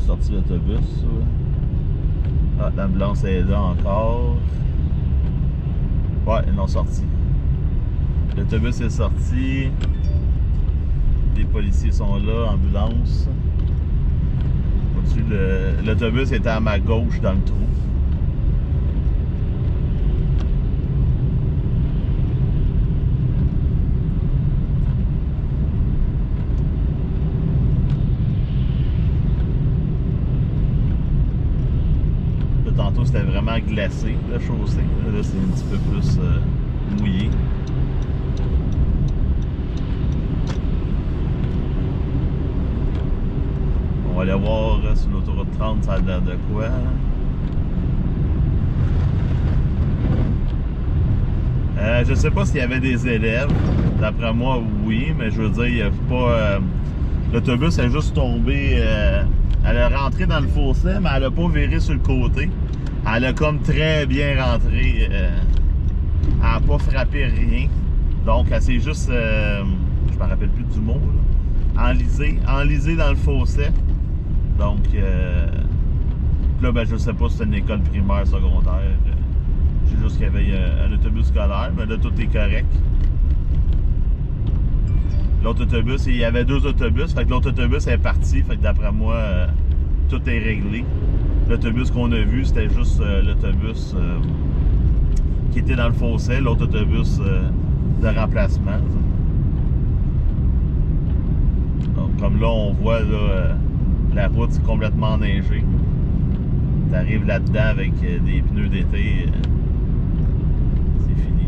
sorti l'autobus. Ah, l'ambulance est là encore. Ouais, ils l'ont sorti. L'autobus est sorti. Les policiers sont là, ambulance. Au-dessus, l'autobus était à ma gauche dans le trou. Là, tantôt, c'était vraiment glacé, la chaussée. Là, c'est un petit peu plus mouillé. On va aller voir sur l'autoroute 30, ça a l'air de quoi. Je sais pas s'il y avait des élèves. D'après moi, oui, mais je veux dire, il n'y a pas. L'autobus est juste tombé. Elle a rentré dans le fossé, mais elle a pas viré sur le côté. Elle a comme très bien rentré. Elle n'a pas frappé rien. Donc, elle s'est juste. Je me rappelle plus du mot. Enlisée dans le fossé. Donc, là, ben, je sais pas si c'est une école primaire, secondaire. Je sais juste qu'il y avait un autobus scolaire, mais là, tout est correct. L'autre autobus, il y avait 2 autobus, fait que l'autre autobus est parti, fait que d'après moi, tout est réglé. L'autobus qu'on a vu, c'était juste l'autobus qui était dans le fossé, l'autre autobus de remplacement. Donc, comme là, on voit, là, la route, c'est complètement enneigée. Tu arrives là-dedans avec des pneus d'été, c'est fini.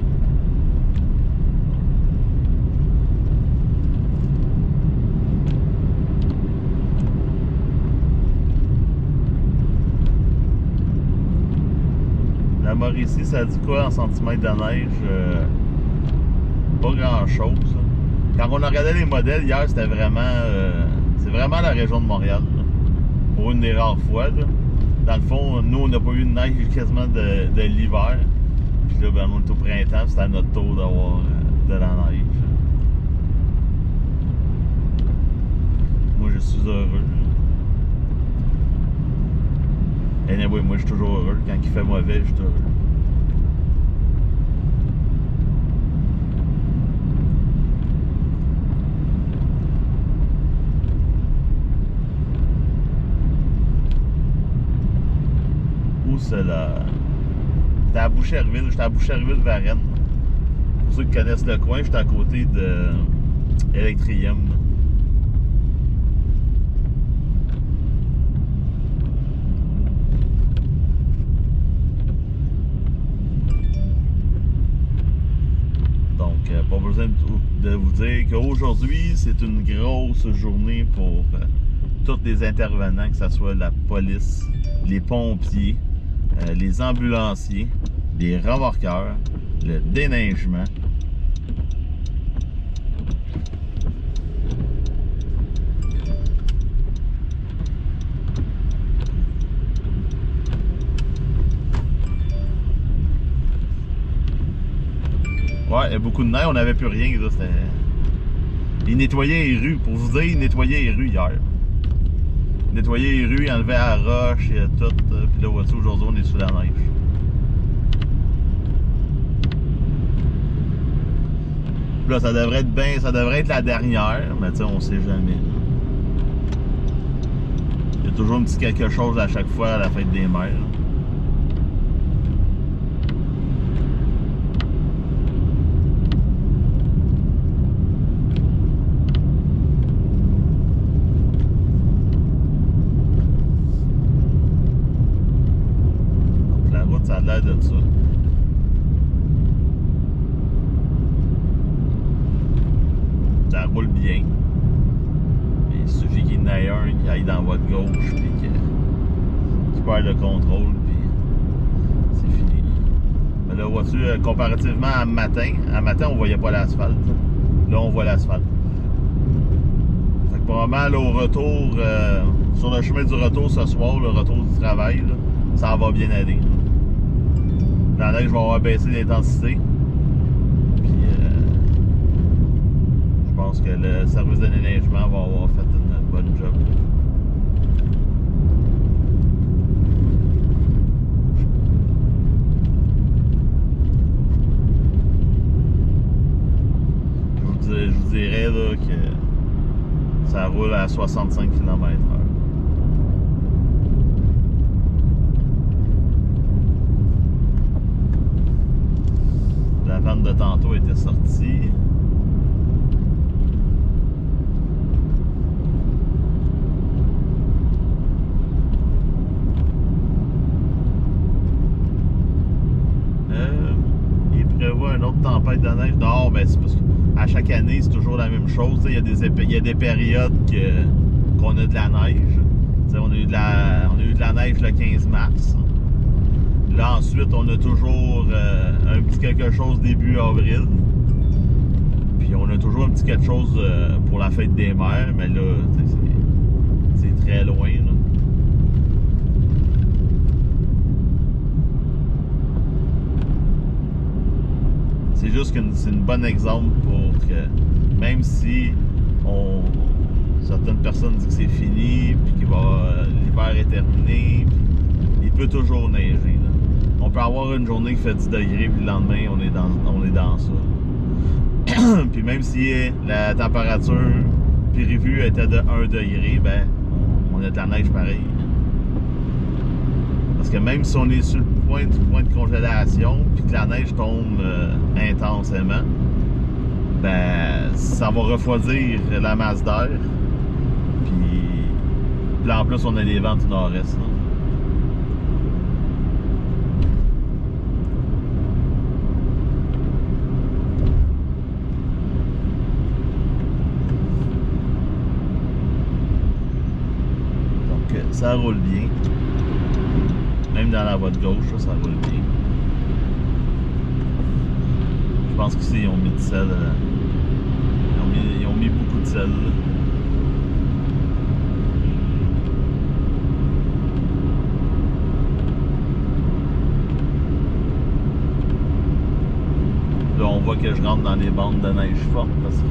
La Mauricie, ça dit quoi en centimètres de neige? Pas grand-chose. Quand on a regardé les modèles hier, c'était vraiment... c'est vraiment la région de Montréal. Là. Pour une des rares fois. Là. Dans le fond, nous, on n'a pas eu de neige quasiment de l'hiver. Puis là, ben, on est au printemps, c'était à notre tour d'avoir de la neige. Moi, je suis heureux. Et oui, moi, je suis toujours heureux. Quand il fait mauvais, je suis heureux. C'est là. J'étais à Boucherville, j'étais à Boucherville-Varennes. Pour ceux qui connaissent le coin, j'étais à côté de Electrium. Donc, pas besoin de vous dire qu'aujourd'hui, c'est une grosse journée pour tous les intervenants, que ce soit la police, les pompiers, les ambulanciers, les remorqueurs, le déneigement. Ouais, il y a beaucoup de neige, on n'avait plus rien. Là, ils nettoyaient les rues. Pour vous dire, ils nettoyaient les rues hier. Nettoyer les rues, enlever la roche et tout. Puis là, voici, aujourd'hui, on est sous la neige. Là, ça devrait être bien, ça devrait être la dernière, mais tu sais, on sait jamais. Il y a toujours un petit quelque chose à chaque fois à la fête des mères. Ça a l'air de ça. Ça roule bien. Il suffit qu'il y en ait un qui aille dans votre gauche puis qui perd le contrôle puis c'est fini. Mais là, vois-tu, comparativement à matin on voyait pas l'asphalte. Là, on voit l'asphalte. Fait que probablement là, au retour, sur le chemin du retour ce soir, le retour du travail, là, ça va bien aller. Dans la neige, je vais avoir baissé l'intensité. Puis, je pense que le service de déneigement va avoir fait une bonne job. Ça roule à 65 km/h. La vanne de tantôt était sortie. Il prévoit une autre tempête de neige dehors, ben c'est parce qu'à chaque année, c'est toujours la même chose. Il y a des périodes qu'on a de la neige. On a eu de la neige le 15 mars. Là, ensuite, on a toujours un petit quelque chose début avril. Puis on a toujours un petit quelque chose pour la fête des mères, mais là, c'est très loin. Là. C'est juste que c'est un bon exemple pour que même si certaines personnes disent que c'est fini, puis que l'hiver est terminé, il peut toujours neiger. Là. On peut avoir une journée qui fait 10 degrés, puis le lendemain, on est dans ça. Puis même si la température prévue était de 1 degré, ben on a de la neige pareil. Parce que même si on est sur le point de congélation, puis que la neige tombe intensément, ben ça va refroidir la masse d'air. Puis en plus, on a les vents du nord-est. Donc ça roule bien. Même dans la voie de gauche, ça roule bien. Je pense qu'ici, ils ont mis du sel. Ils ont mis beaucoup de sel. Là, on voit que je rentre dans les bandes de neige fortes parce que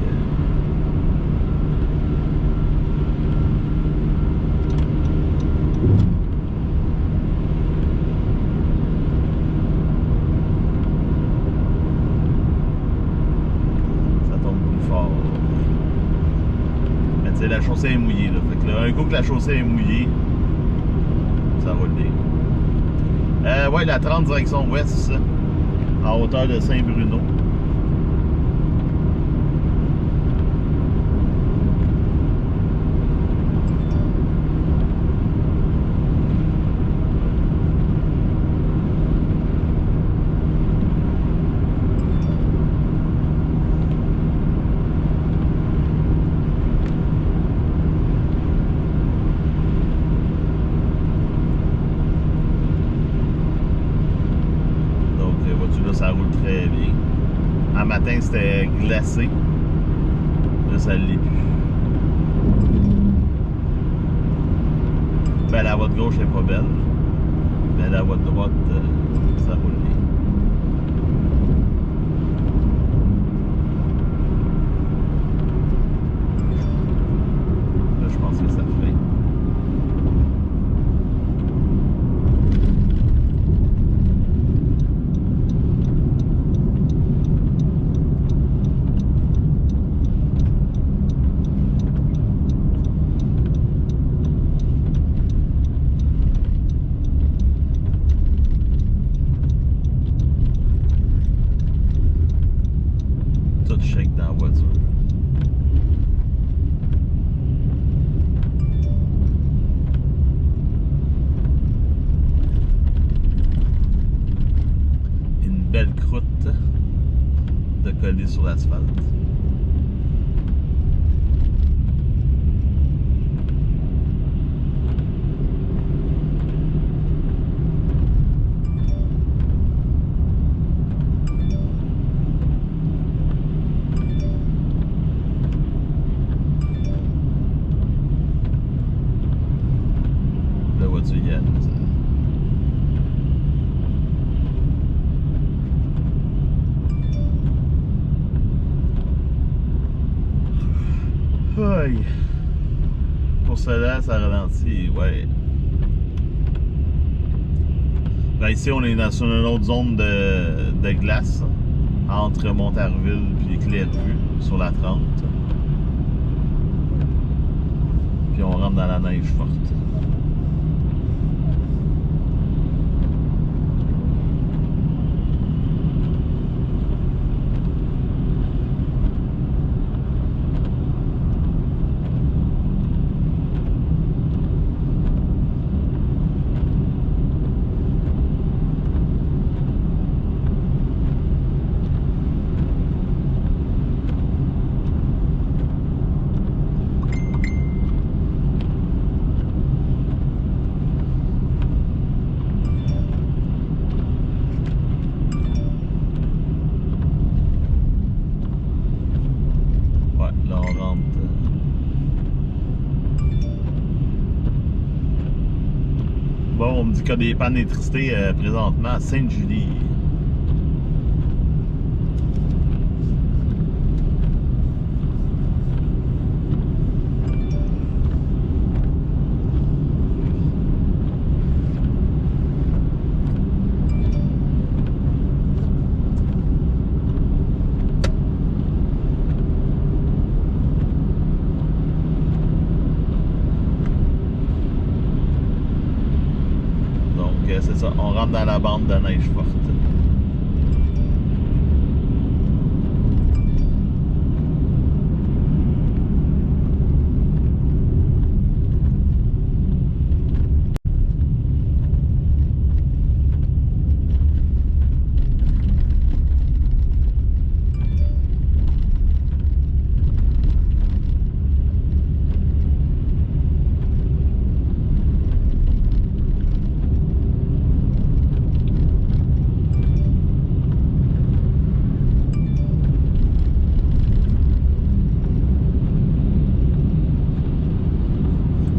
la chaussée est mouillée. Là. Fait que là, un coup que la chaussée est mouillée, ça roule bien. Ouais, la 30 direction ouest, en hauteur de Saint-Bruno. Ça roule très bien. Un matin, c'était glacé. Là, ça l'est plus. Ben, la voie de gauche n'est pas belle. Mais la voie de droite, ça roule bien. Là, je pense que ça ferait. Tout shake dans la voiture. Une belle croûte de coller sur l'asphalte. Aïe. Pour cela, ça ralentit, ouais. Ben ici, on est sur une autre zone de glace entre Montarville et Clairvue sur la 30. rentre dans la neige forte. Bon, on me dit qu'il y a des pannes d'électricité présentement à Sainte-Julie. C'est ça, on rentre dans la bande de neige forte.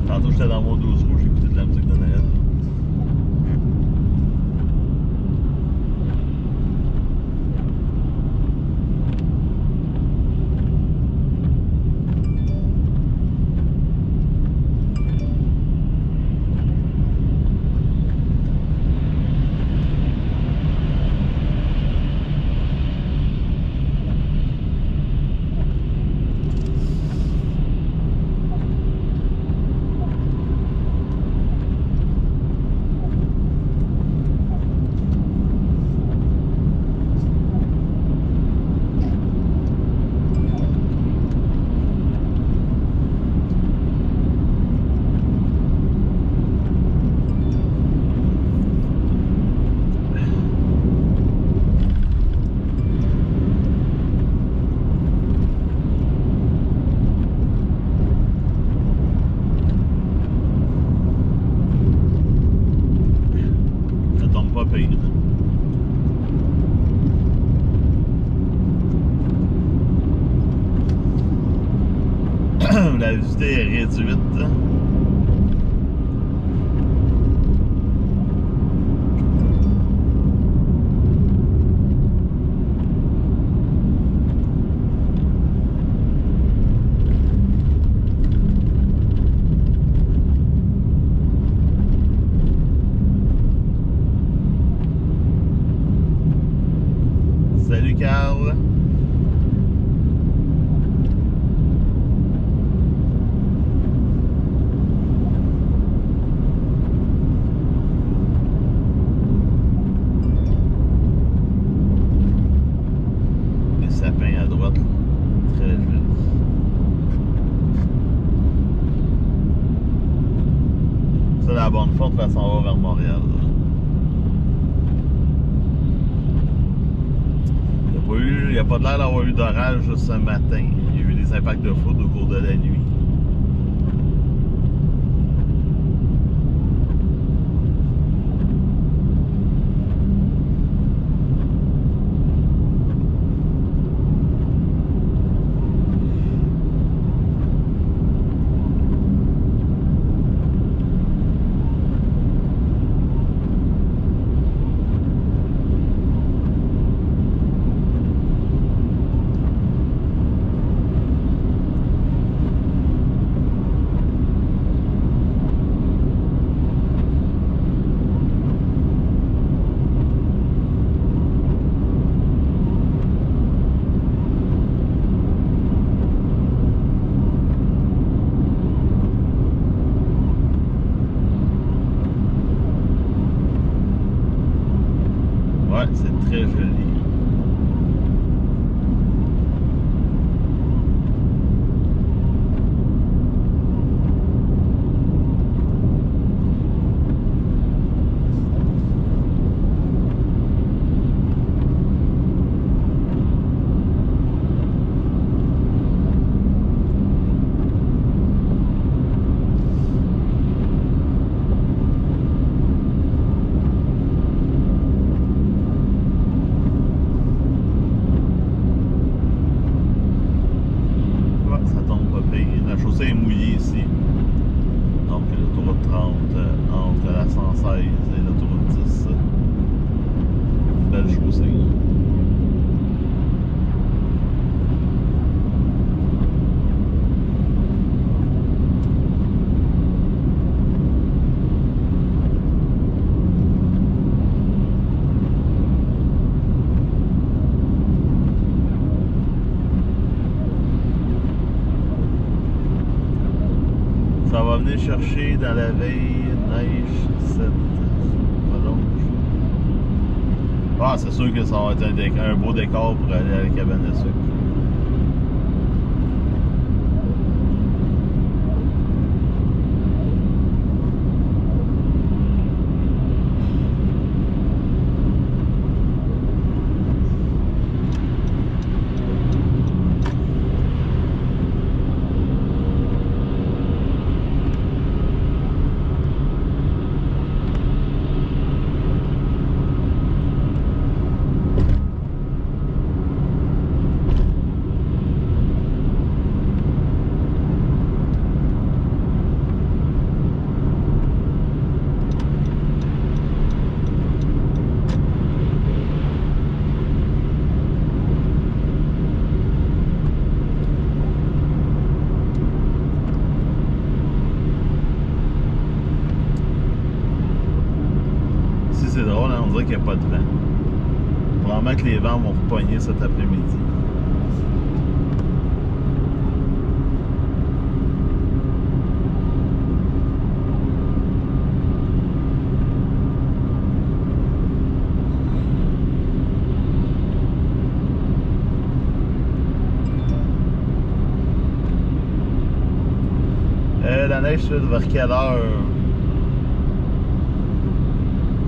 Tantôt j'étais dans mon 12 rouge, j'écoutais de la musique de Noël. La visite est réduite. Salut Carl. Sapin à droite, très joli. Ça, la bande forte va s'en va vers Montréal. Il n'y a pas de l'air d'avoir eu d'orage ce matin. Il y a eu des impacts de foudre au cours de la nuit. très joli. La chaussée est mouillée ici. Donc l'autoroute 30 entre la 116 et l'autoroute 10. Belle chaussée. Ça va venir chercher dans la veille neige cette prolonge. Ah, c'est sûr que ça va être un beau décor pour aller à la cabane à sucre. C'est drôle, hein? On dirait qu'il n'y a pas de vent. Probablement que les vents vont pogner cet après-midi. La neige se fait vers quelle heure?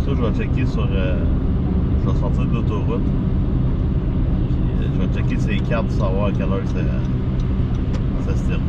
Ça, je vais checker sur. Je vais sortir de l'autoroute. Puis je vais checker sur les cartes pour savoir à quelle heure ça se termine.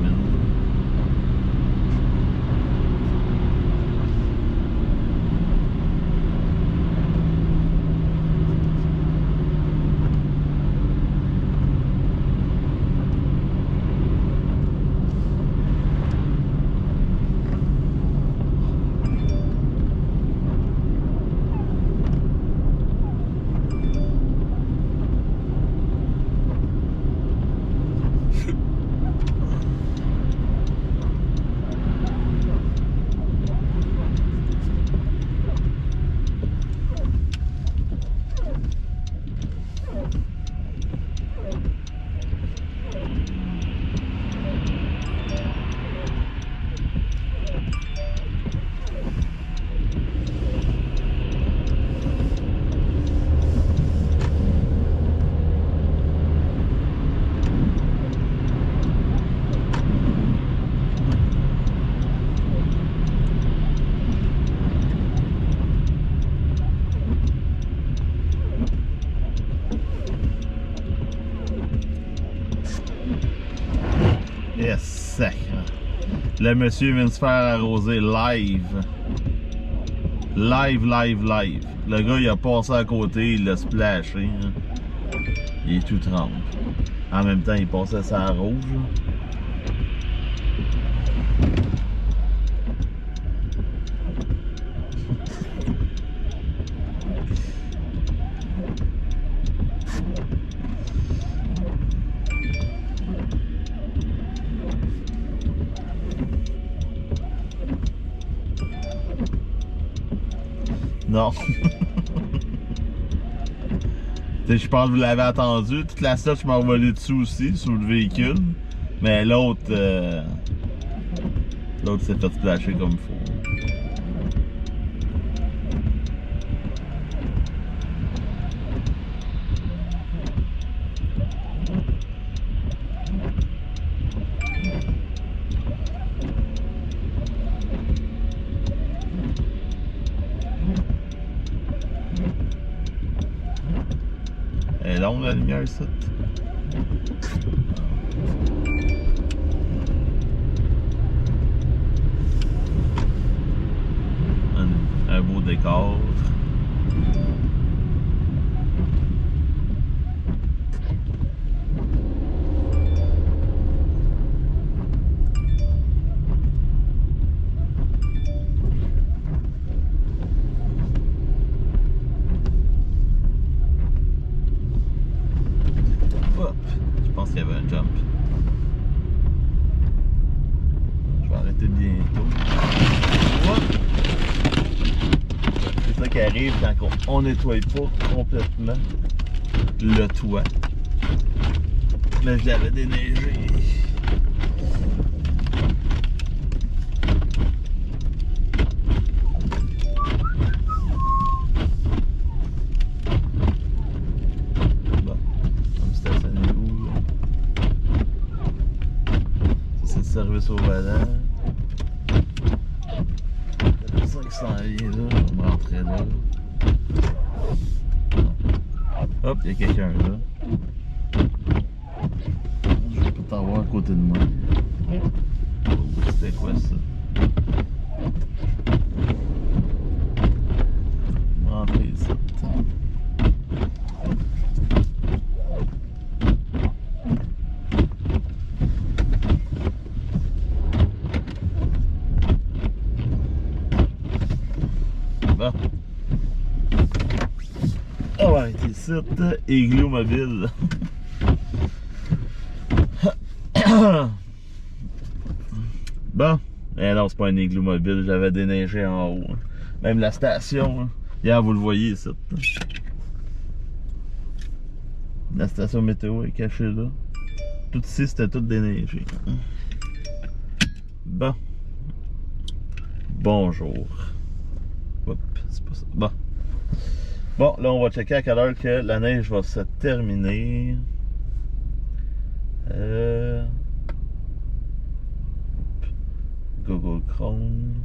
Yes, sacre. Le monsieur vient de se faire arroser live. Live. Le gars, il a passé à côté, il l'a splashé. Hein. Il est tout trempe. En même temps, il passait sa rouge. Non. Je pense que vous l'avez attendu. Toute la sorte, je m'en volé dessus aussi, sous le véhicule. Mais l'autre s'est fait splasher comme il faut. long la lumière ici. Un beau décor. Hop, je pense qu'il y avait un jump. Je vais arrêter bientôt. Hop. C'est ça qui arrive quand on nettoie pas complètement le toit. Mais je l'avais déneigé. Bon, comme stationné où là? Ça, c'est le service au volant. La personne qui s'en vient là, on va rentrer là. Hop, il y a quelqu'un là. Je vais pas t'avoir à côté de moi. Oh, c'était quoi ça? On va rentrer ici. Bon. Ah ouais, t'es ici, Igloo Mobile. Bon, eh non, c'est pas un Igloo Mobile, j'avais déneigé en haut. Même la station, hein. Hier, vous le voyez ici. La station météo est cachée là. Tout ici, c'était tout déneigé. Bon. Bonjour. Hop, c'est pas ça. Bon. Bon, là, on va checker à quelle heure que la neige va se terminer. Google Chrome.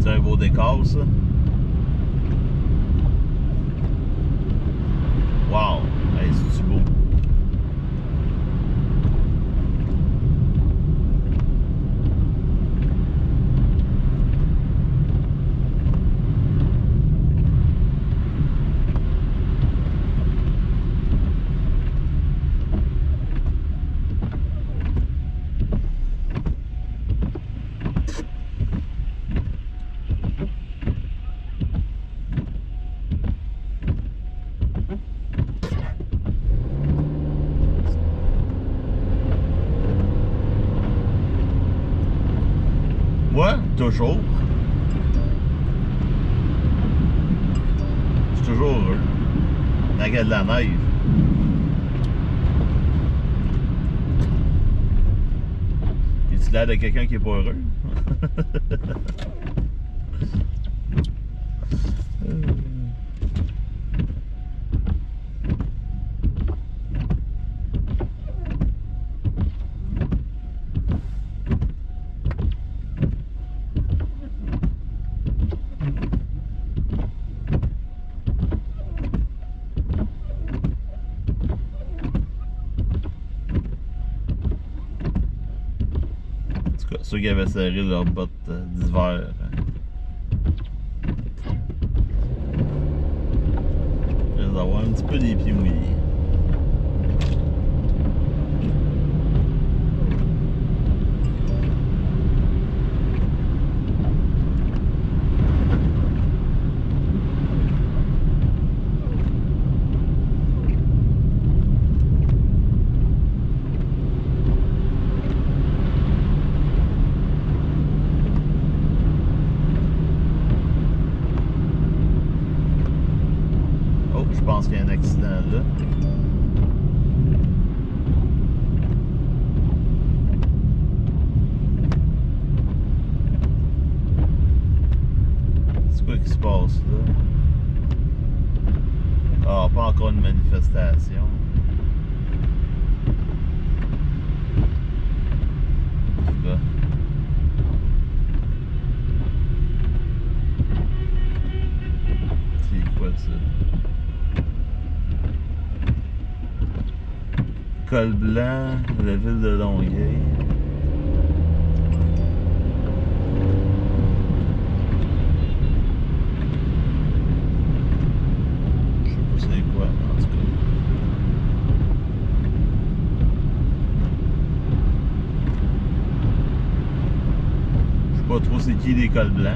C'est un beau décor, ça. Wow! Hey, c'est-tu beau? Moi, toujours. Je suis toujours heureux. Quand il y a de la neige. Es-tu l'air de quelqu'un qui est pas heureux? Ceux qui avaient serré leurs bottes d'hiver. Ils risquent d'avoir un petit peu les pieds mouillés. pense qu'il y a un accident là. C'est quoi qui se passe là? Ah, pas encore une manifestation. En tout cas. C'est quoi ça? Col blanc, la ville de Longueuil. Je sais pas c'est quoi, en tout cas. Je sais pas trop c'est qui les cols blancs.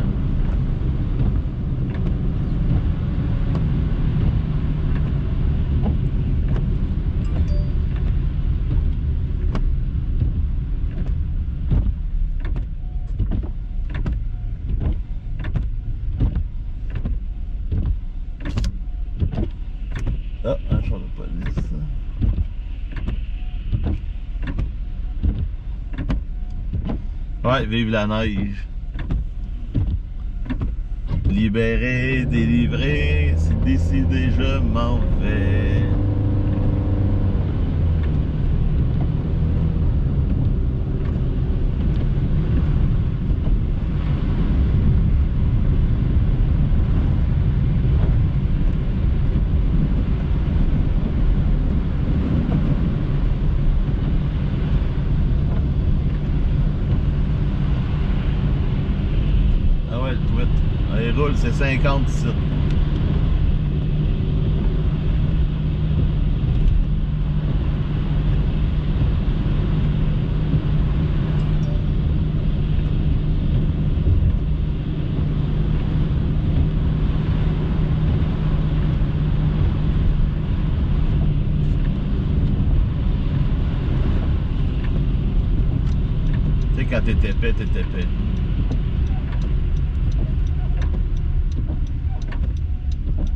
Ah, un char de police. Ouais, vive la neige. Libéré, délivré, c'est décidé, je m'en vais. Ah ouais, le tweet. Il roule, c'est 50 ici. Tu sais, quand t'es épais, t'es épais.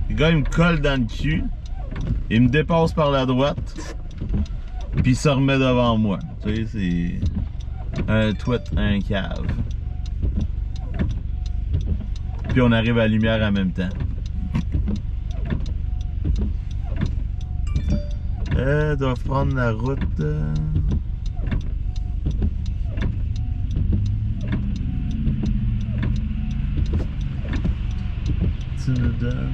Le gars, il me colle dans le cul. Il me dépasse par la droite. Puis il se remet devant moi. Tu sais, c'est un tweet, un cave. Puis on arrive à la lumière en même temps. Doivent prendre la route. Tu nous donnes.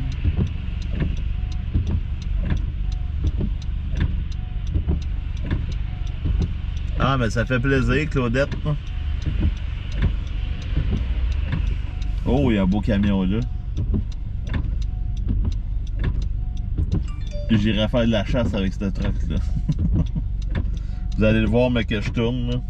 Ah, mais ça fait plaisir, Claudette. Oh, il y a un beau camion là. J'irai faire de la chasse avec ce truc là. Vous allez le voir, mais que je tourne là.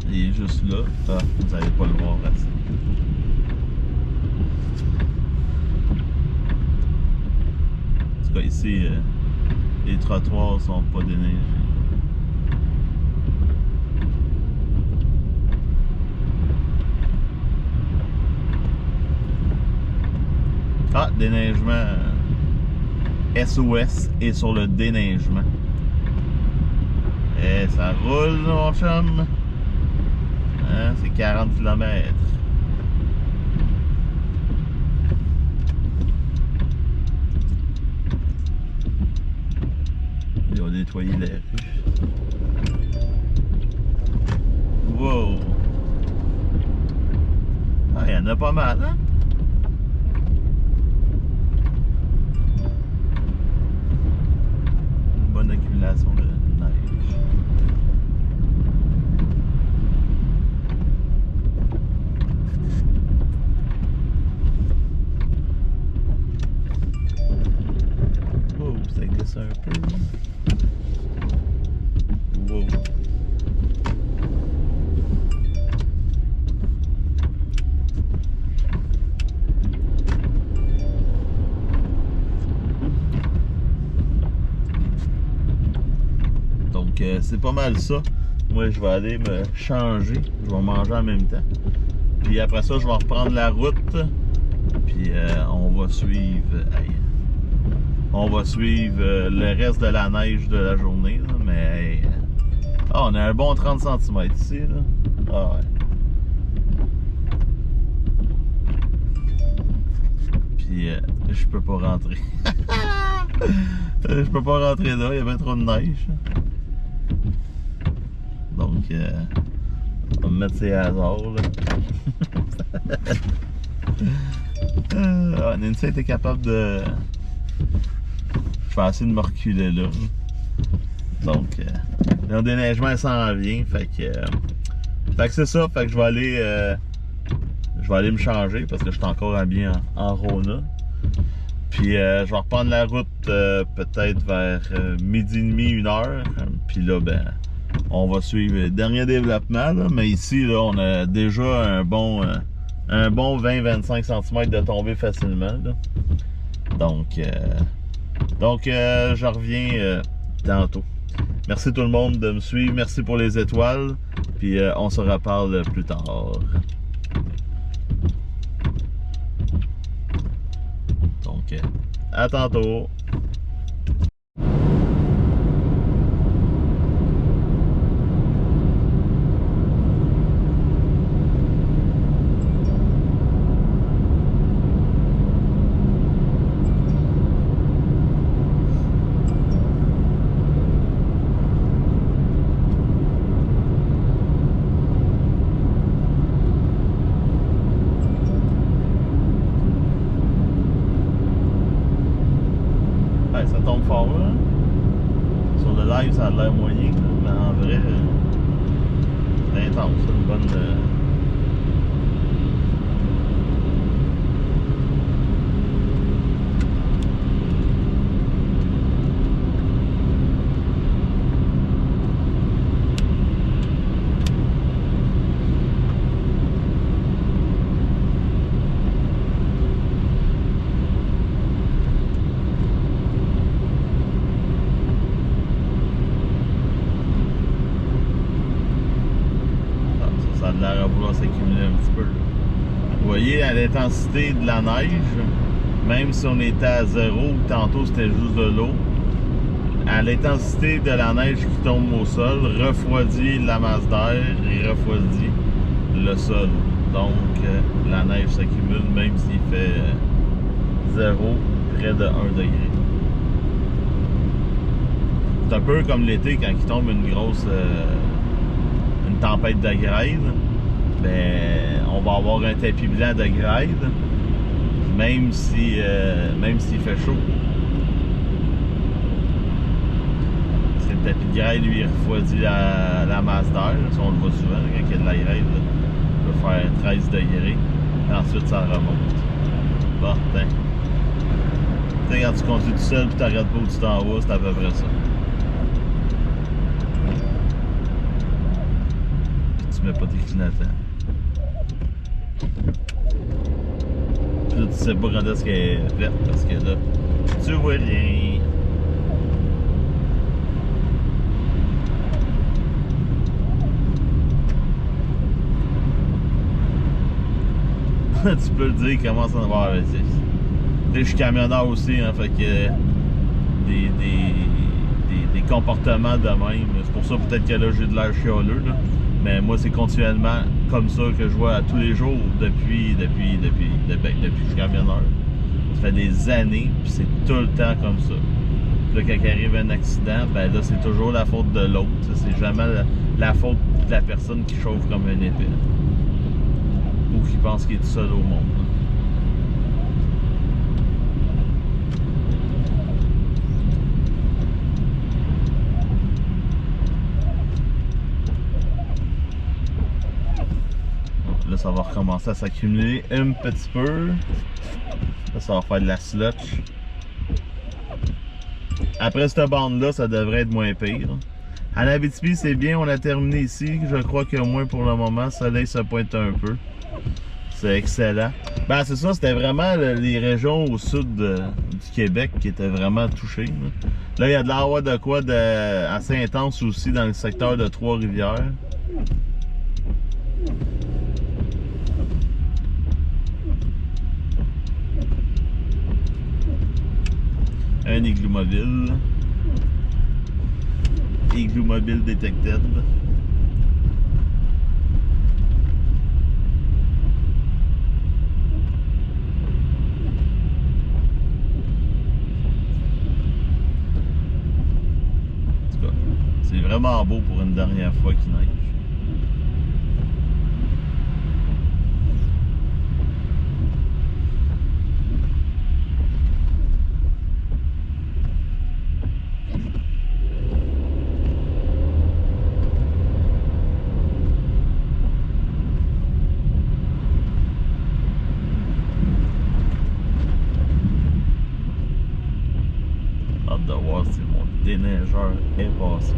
Il est juste là. Ah, vous n'allez pas le voir assez. En tout cas, ici, les trottoirs sont pas déneigés. Ah, déneigement. SOS est sur le déneigement. Et ça roule, mon chum. Hein, c'est 40 km. Ils ont nettoyé les rues. Wow! Ah, il y en a pas mal, hein? Une bonne accumulation de neige. Wow, ça glisse un peu. Wow. Donc, c'est pas mal ça. Moi, je vais aller me changer. Je vais manger en même temps. Puis après ça, je vais reprendre la route. Puis on va suivre... Hey, on va suivre le reste de la neige de la journée. Là, mais hey, on a un bon 30 cm ici. Là. Ah ouais. Puis je peux pas rentrer. Je peux pas rentrer là, il y avait trop de neige. Donc, on va me mettre ces hasards là. Nancy était capable de... Je vais essayer de me reculer là. Donc, le déneigement s'en vient. Fait que c'est ça. Fait que je vais aller me changer parce que je suis encore habillé en Rona. Puis je vais reprendre la route peut-être vers midi et demi, 1h. Puis là, ben, on va suivre le dernier développement. Là. Mais ici, là, on a déjà un bon 20-25 cm de tombée facilement. Là. Donc, je reviens tantôt. Merci tout le monde de me suivre. Merci pour les étoiles. Puis on se reparle plus tard. Donc, à tantôt. Ça tombe fort là. Sur le live, ça a l'air moyen, mais en vrai, c'est intense. C'est une bonne. Ça a l'air à vouloir s'accumuler un petit peu. Vous voyez, à l'intensité de la neige, même si on était à 0, tantôt c'était juste de l'eau, à l'intensité de la neige qui tombe au sol, refroidit la masse d'air et refroidit le sol. Donc, la neige s'accumule même s'il fait 0, près de 1 degré. C'est un peu comme l'été quand il tombe une grosse... une tempête de grêle, ben, on va avoir un tapis blanc de grêle, même s'il fait chaud. Parce que le tapis de grêle, lui, il refroidit la masse d'air. Ça, on le voit souvent, quand il y a de la grêle, là, il peut faire 13 degrés. Et ensuite, ça remonte. Bon, tiens. Tu sais, quand tu conduis tout seul et tu regardes pas où tu t'en vas, c'est à peu près ça. Tu mets pas tes clignotants. Puis là, tu sais pas quand est-ce qu'elle est verte parce que là, tu vois rien. Tu peux le dire, il commence à en avoir. Je suis camionneur aussi, hein, fait que des comportements de même. C'est pour ça peut-être que là j'ai de l'air chialeux, là. Mais moi c'est continuellement comme ça que je vois tous les jours depuis que je suis camionneur. Ça fait des années, puis c'est tout le temps comme ça. Puis là, quand il arrive un accident, ben là c'est toujours la faute de l'autre. C'est jamais la faute de la personne qui chauffe comme un épée. Ou qui pense qu'il est tout seul au monde. Là, ça va recommencer à s'accumuler un petit peu. Là, ça va faire de la slotch. Après cette bande-là, ça devrait être moins pire. En Abitibi, c'est bien, on a terminé ici. Je crois qu'au moins pour le moment, le soleil se pointe un peu. C'est excellent. Ben, c'est ça, c'était vraiment les régions au sud du Québec qui était vraiment touché. Là, il y a de l'air de quoi assez intense aussi dans le secteur de Trois-Rivières. Un igloo mobile. Igloo mobile detected. En tout cas, c'est vraiment beau pour une dernière fois qu'il neige. De voir si mon déneigeur est passé.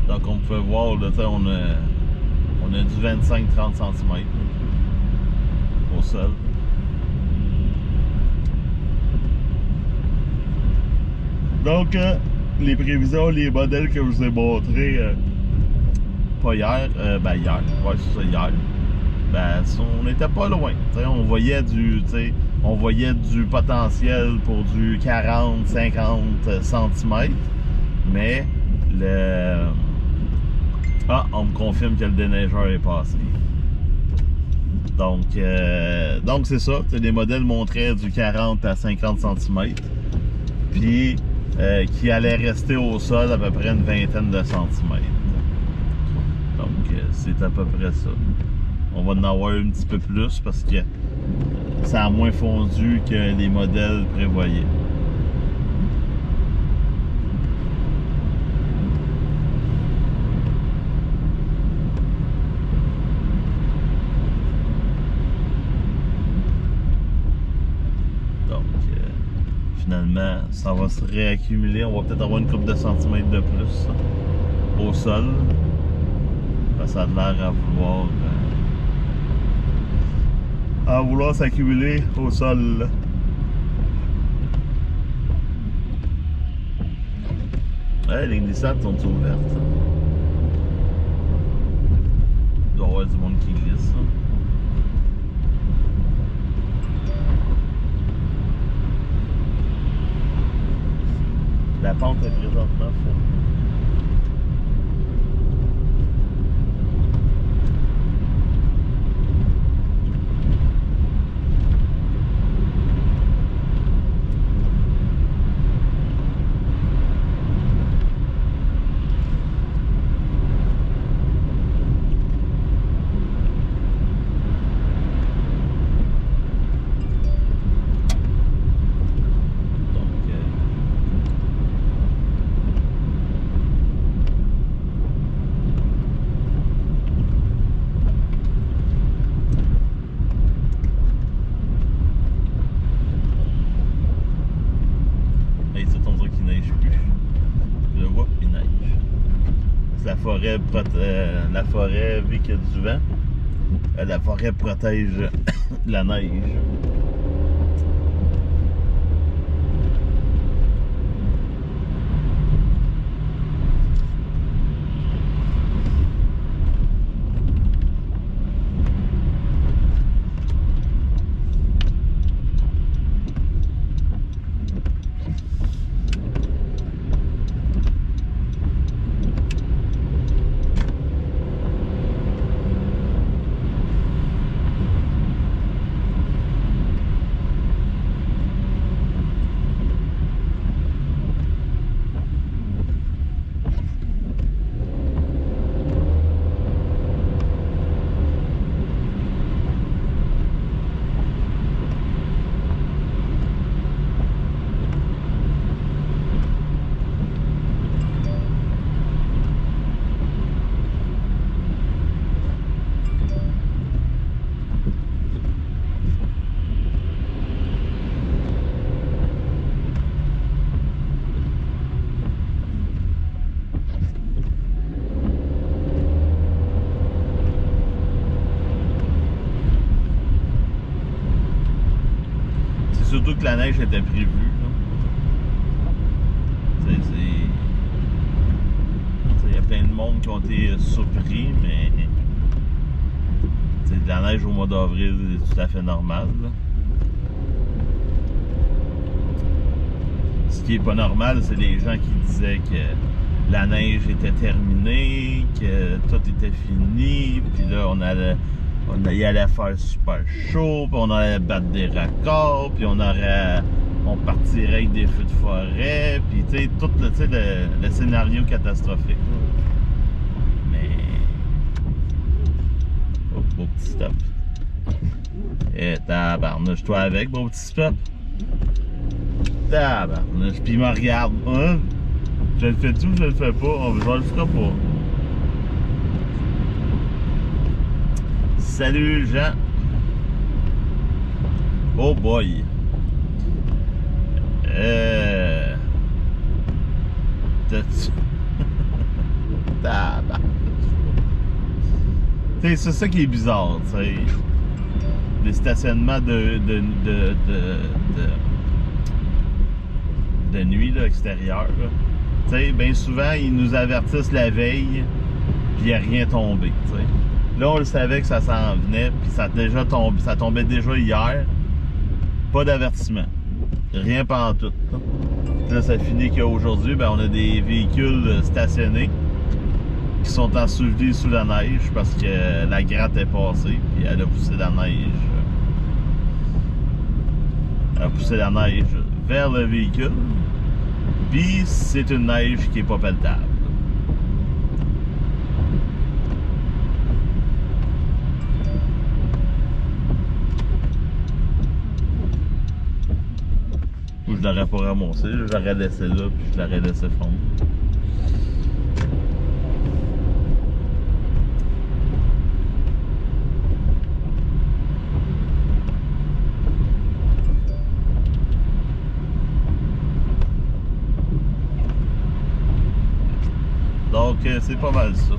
Donc on peut voir, là, on a du 25-30 cm au sol. Donc les prévisions, les modèles que je vous ai montrés, pas hier, ben hier, ouais c'est ça, hier, ben on n'était pas loin. On voyait du potentiel pour du 40-50 cm, mais on me confirme que le déneigeur est passé. Donc c'est ça. Les modèles montraient du 40 à 50 cm. Puis qui allait rester au sol à peu près une vingtaine de centimètres. Donc c'est à peu près ça. On va en avoir un petit peu plus parce que ça a moins fondu que les modèles prévoyaient. Finalement, ça va se réaccumuler. On va peut-être avoir une couple de centimètres de plus au sol. Parce que ça a l'air à vouloir s'accumuler au sol. Ouais, les glissades sont ouvertes. Il doit y avoir du monde qui glisse. La pente est présentement forte. La forêt, vu qu'il y a du vent, la forêt protège la neige. surtout que la neige était prévue. Il y a plein de monde qui ont été surpris, mais de la neige au mois d'avril, c'est tout à fait normal. Là. Ce qui est pas normal, c'est les gens qui disaient que la neige était terminée, que tout était fini, puis là on y allait faire super chaud, puis on allait battre des raccords, puis on partirait avec des feux de forêt, puis tu sais, tout le scénario catastrophique. Mais... Oh, beau petit stop. Et tabarnouche, toi avec, beau petit stop. Tabarnouche, puis il me regarde. Hein? Je le fais-tu ou je le fais pas? Je le ferai pas. Salut Jean. Oh boy. T'as-tu... Tabarnouche. Tu sais, c'est ça qui est bizarre, tu sais. Les stationnements de nuit, là, extérieur. Tu sais, bien souvent, ils nous avertissent la veille, puis il n'y a rien tombé, tu sais. Là, on le savait que ça s'en venait, puis ça tombait déjà hier. Pas d'avertissement. Rien pantoute. Là, ça finit qu'aujourd'hui, ben, on a des véhicules stationnés qui sont ensevelis sous la neige parce que la gratte est passée, puis elle a poussé la neige. Elle a poussé la neige vers le véhicule, puis c'est une neige qui est pas pelletable. Ou je l'aurais pas ramassé, j'aurais laissé là, puis je l'aurais laissé fondre. Donc, c'est pas mal ça.